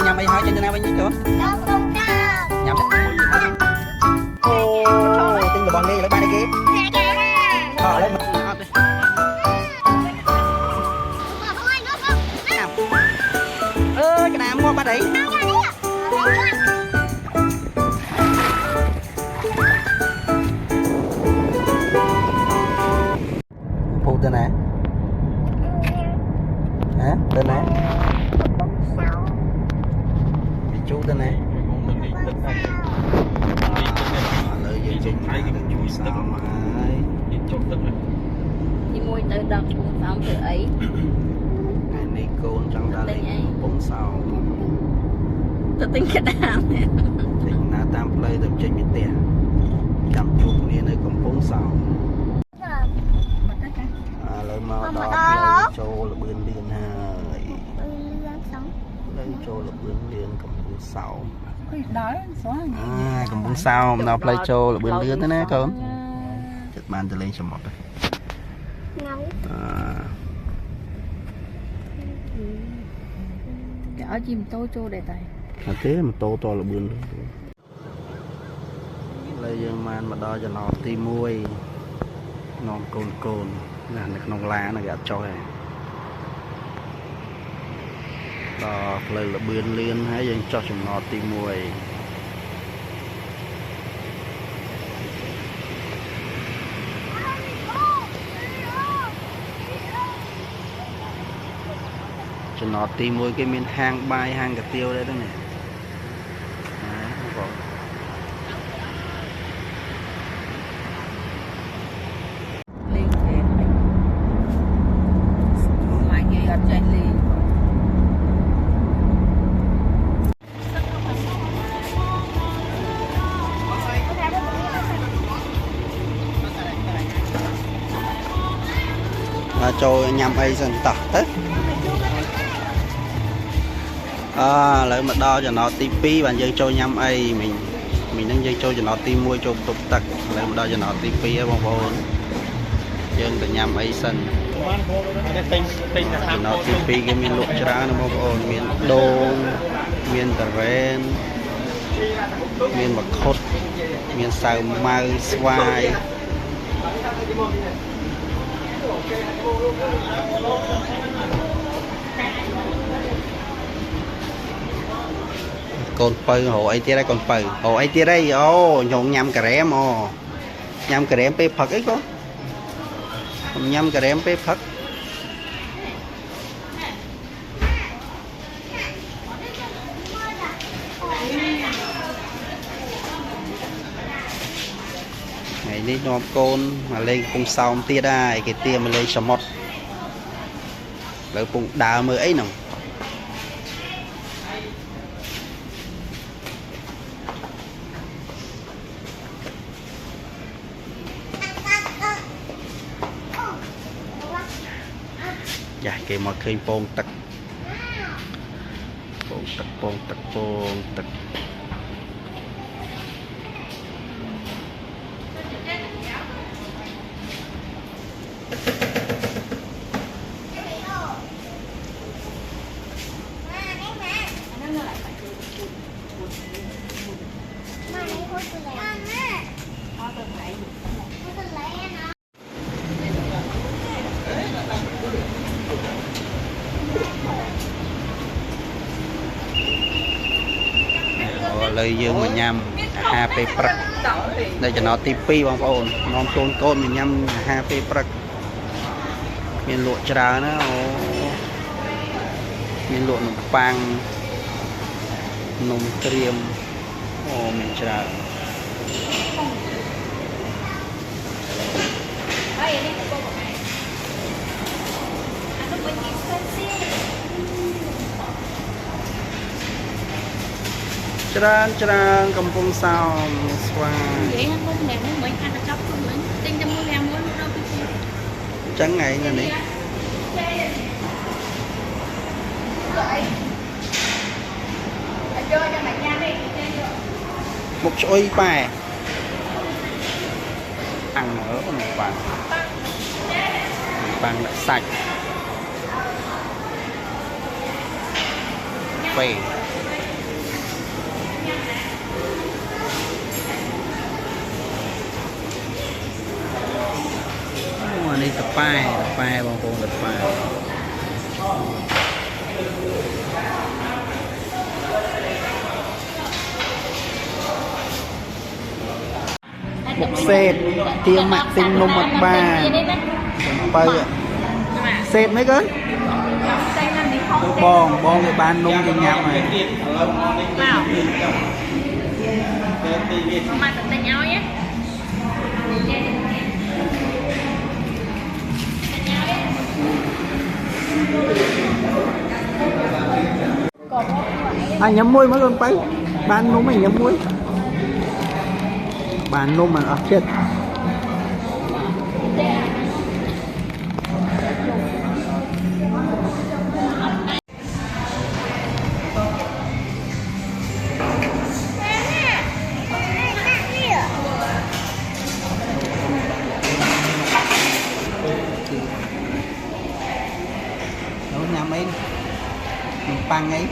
nhầm ấy hỏi trên nào bao nhiêu chưa? Nhầm. Ô, tin là bọn đi lấy ba đi kia. Lấy mình. Cái nào mua ba đi? Phụ tên nè. Hả? Tên nè. Chú tên nè. Lợi dụng trên thấy cái chú sao mà chốt tên này. Đi mua từ đợt cũng xong từ ấy. Ngày nay con chẳng ra lên cũng sao. Tôi tính cái nào nè. Tính là tam play từ trên biết tiền. Chăm chút nên nơi cũng cũng sao. Lời màu đó lời trô là bươn liền hơi. Lời trô là bươn liền cũng cũng sao. Cũng cũng sao nào play trô là bươn liền thế nè con. Chật bàn từ lên cho một đây. Ở chim tô trô đề tài. Thế mà tô to là bươn luôn. Lấy dương man mà đo cho nó ti muôi. Non cồn là nông lá nó gạt cho này. Đó lấy là bươn liên hay dân cho chúng nó ti muôi. Cho nó ti muôi cái miếng hang bay hang cà tiêu đây đó nè. Đấy, không có. Cho nhằm ấy dần tỏ hết lấy mà đo cho nó tivi bạn dây cho nhằm ấy mình đang dây cho nó tim mua cho tục tật lấy mà đo cho nó tivi ở bông bồn dân từ nhằm ấy sân cho nó tivi cái miền lục ra nó bông bồn miền đông miền tờ ren miền bạc khốt miền sao mau xoay con pơ hồ ấy tia đây con pơ hồ ấy tia đây ô nhộn nhâm cà rém ô nhâm cà rém pe phật ấy có nhâm cà rém pe phật ngày đi nôm côn mà lên cùng sau tia đây cái tia mà lên sờ mót rồi cùng đào mưa ấy nào dạ cái mà khơi pôn tật lời dương mà nhâm ha pe prak đây cho nó tivi bông ồn non côn mình nhâm ha pe prak miền lụa trà nó miền lụa nồng pang nồng triềm miền trà Trang kampung sao xoang Vậy không muốn đẹp muốn ăn là chóc không muốn tinh cho mua làm muốn đâu trắng ngày này nè một chuỗi bài ăn ở một vàng đã sạch về đi tập bài bằng cuồng tập bài một set tiêm mặt tinh nôm mặt ba bơ set mấy cái bòn cái ban nôm cái nhau này mà tình nhau nhé nhắm môi mấy con bay ban nôm mình nhắm môi bàn nôm mà ở chết đâu nhà mấy mình pan ấy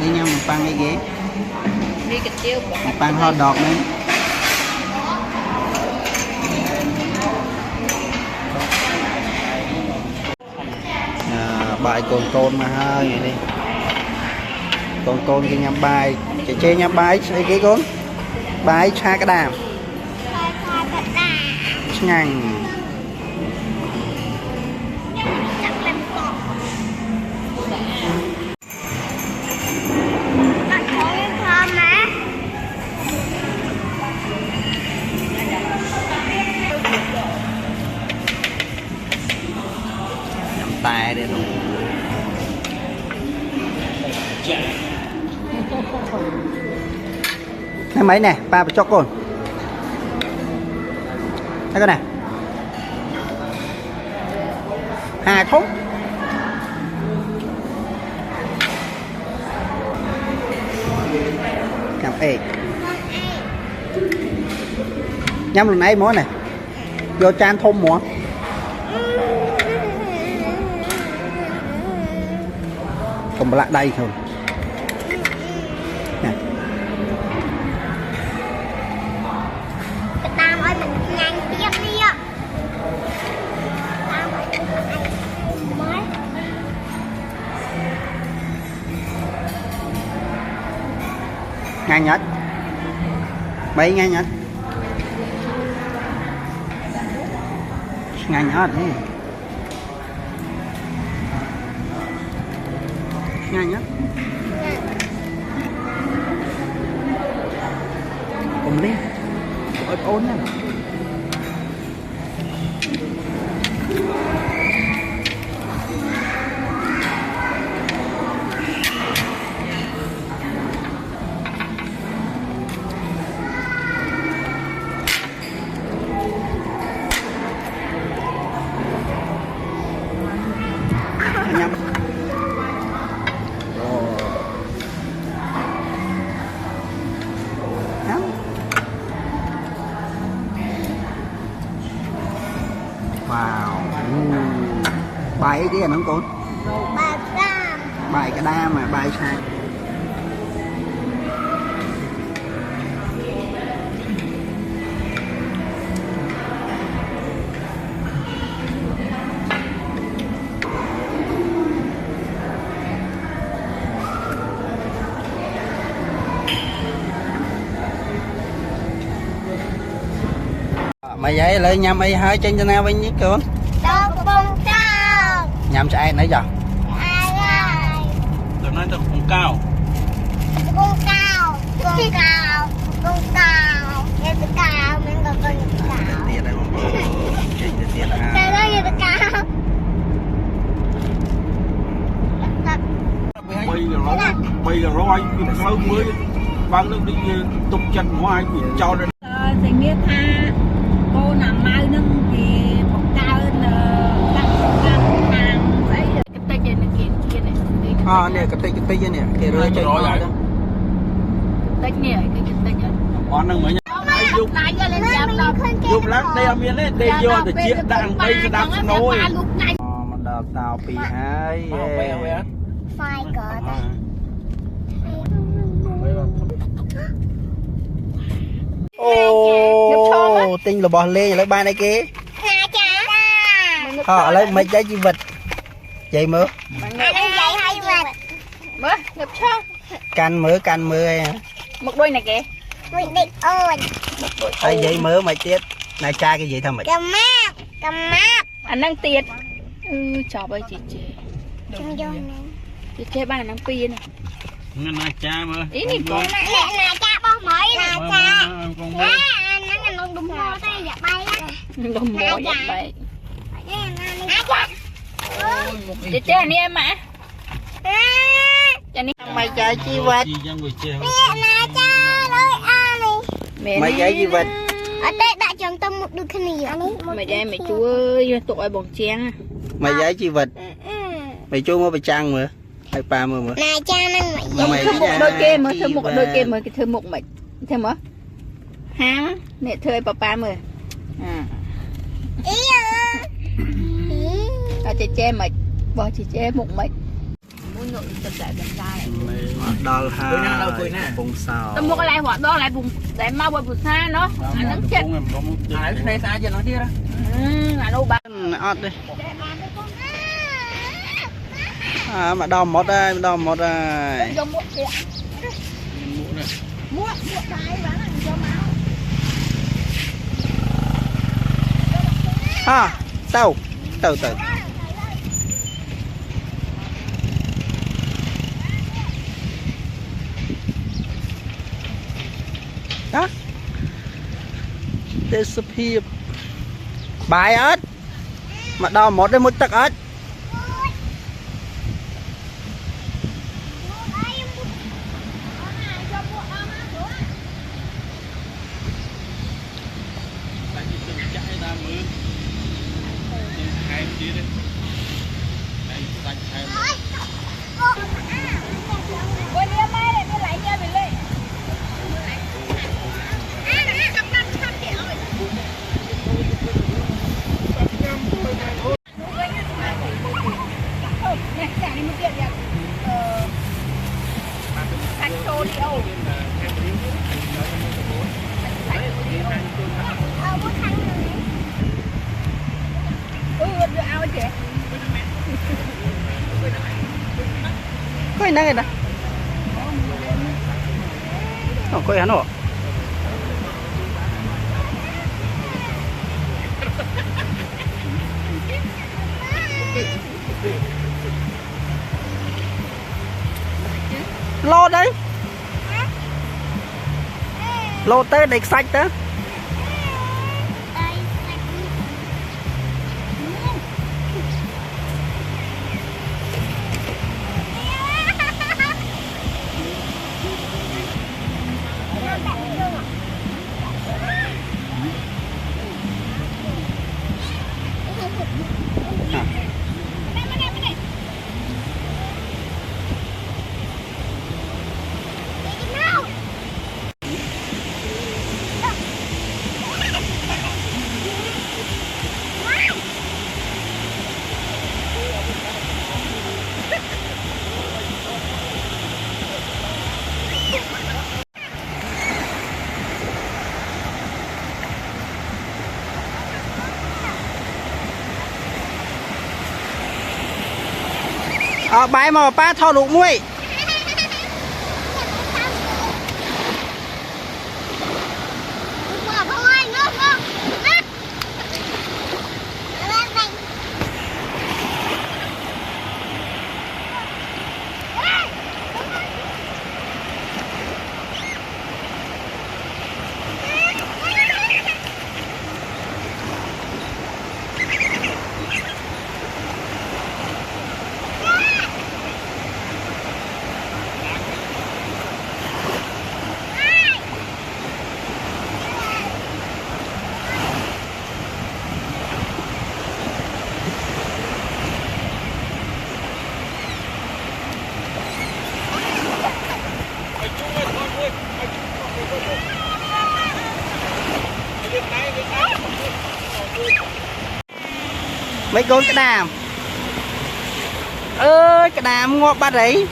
đi nhau mình pan ấy ghế đi kịch chiêu mình pan hot dog đấy bài con mà hơi vậy đi con cái nhắm bài chạy chơi nhắm bài cái con bài cha cái đàm ngành tay đây luôn cái mấy nè ba cho con thấy con này hà khúc cà phê nhắm lần này món này vô chan thôm món còn lại đây thôi nè Tam ơi mình nhanh tiếp đi ạ nhanh nhất mấy nhanh nhất nhanh nhất nhanh nhất cùng đi ôn nè nhắm wow bài cái nó con bài cái đam mà bài sai mày vậy lại nhầm ai hai trên nào với nhí con nhầm cho ai nãy giờ tôi nói tôi con cao mình có con cào tiền đây một tiền là đây đó như cào bây giờ rồi sau mới ban lúc đi tục chân ngoài cho nên thì biết tha cô nằm mai nâng thì một cao hơn là tăng hàng ấy cái tay trên kia này nè cái tây nè cái rơi chơi đó Tích nè cái tích á Bọn năng mới Dục lại cho lên chạm đọc Dục lắm đây em yên đấy đây vô thì chiếc đạn đây cái đạn nồi mà đợt tàu pì hai Phai cỡ ta. ô tinh là bò lên lấy ba này kia Nè chả. họ lấy mấy trái chi vật vậy mơ Anh dạy hay vật. Mơ nhập cho can mơ một đôi này kìa Mình định ôn. ai vậy mơ mày chết này cha cái gì thôi mày Cầm map. anh đang tiệt chó ơi chị Trong vô này. chị chơi ba năng pi này Nghe này cha mà ý này có Nè cha bông mới nè cha. Con Nè anh nó đụng mò tay dạ bay á. đồng bộ vậy vậy Nè cha. chị chơi anh em mà cho nên mày trái chi vật Chi dân người chơi Nè cha ơi ai. mày trái chi vật Ở đây đã chọn tâm một đôi khăn này anh ấy. mày đây mày chú ơi tụi bồng chén mày trái chi vật mày chú mua bị trang mà hay pa mà Nè cha năng mày. mày một đôi kia mới thưa một đôi kia mới cái thưa một mày thêm mà hả nè thưa papa mày Ý à. à chị che mày bỏ chị che một mày muốn nội tập lại bên trai đo hai bông sao tao mua cái này họ đó lại vùng để mau vào vùng xa nó anh nó chết này xa cho nó đi đó là đâu bạn ọt đi mà đo một đây cho mua kìa mua cái bán là cho máu sao từ đó disappear bài ớt mà đo một đến một tấc ớt có gì năng này có gì hắn hả lo đấy lô tới địch sạch đó bài mà ba thò đủ muối mấy con cái đàm ơi cái đàm ngọt bắt đấy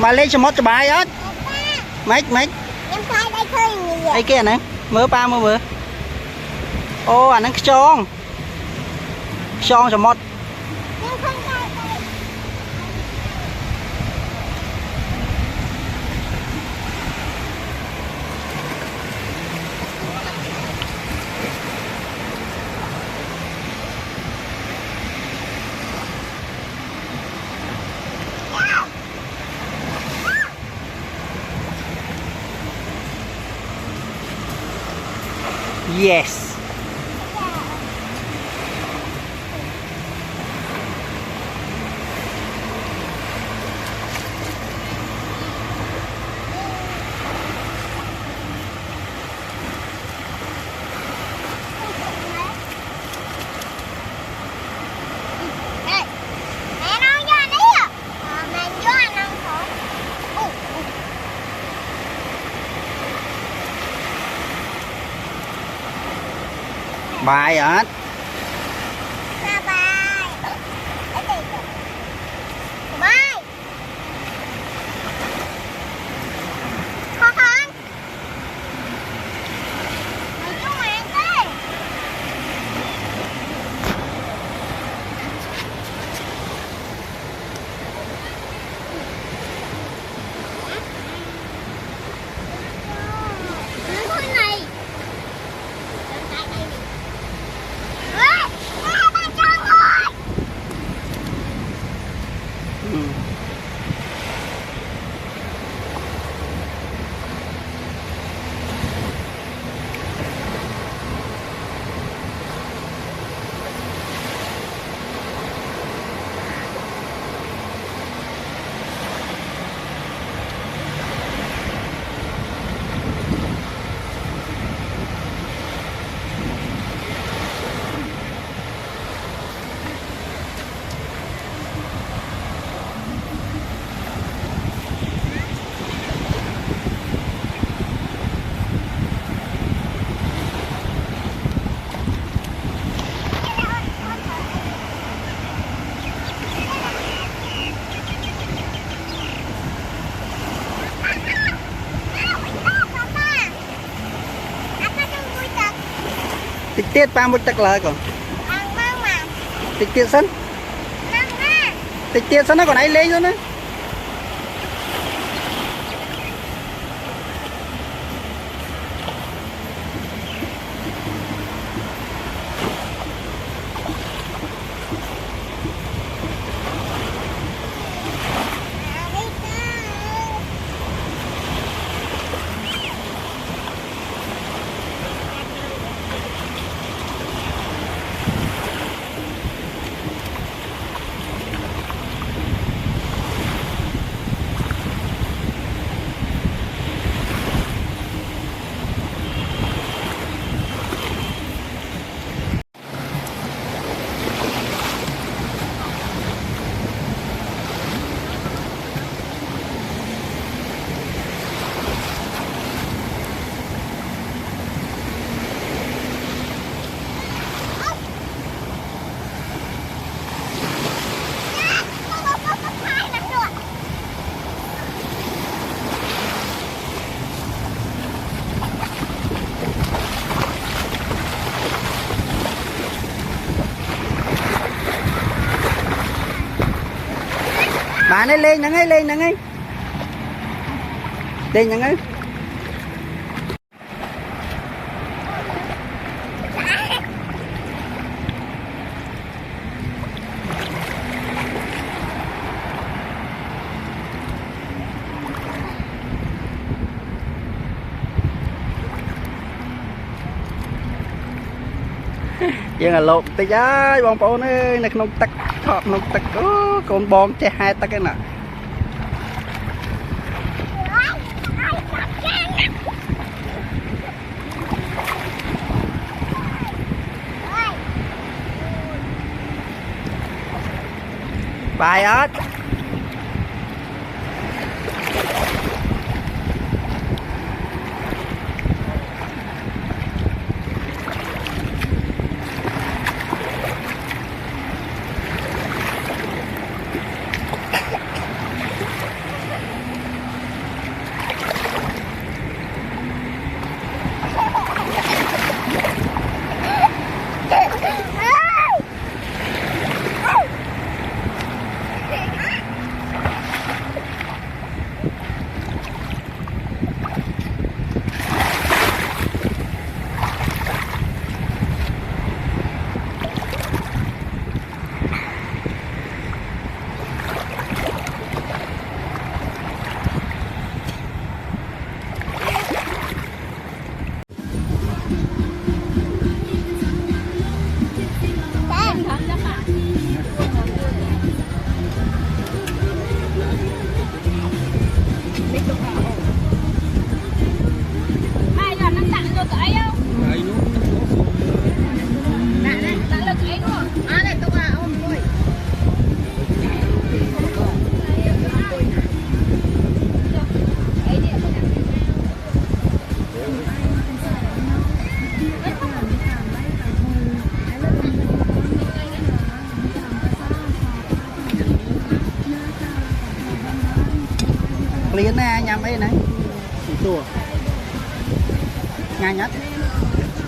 mà lên cho mót cho bài ớt mấy em thấy đây thôi gì vậy đây kia này mơ ba mơ ô anh đang tròn cho mót em không thấy đây yes Ê, mẹ nói cho anh ấy à mẹ cho anh ăn thôi bài ớt bye bye ở đây bye con mày chú mẹ cái thôi này tích tiết ba một tắc lời còn ăn mang mà tích tiết sân mang ra tích tiết sân nó còn ấy lên nữa đấy bạn ấy lên nắng ấy lên nắng ấy lên nắng ấy យើងអាលោកតិចហើយបងប្អូនអើយនៅក្នុងទឹកថតក្នុងទឹកអូកូនបងចេះហែទឹកឯណា bài ớt liền nè nhầm ấy này chùa ngay nhất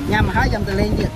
nhầm hai dòng từ lên diện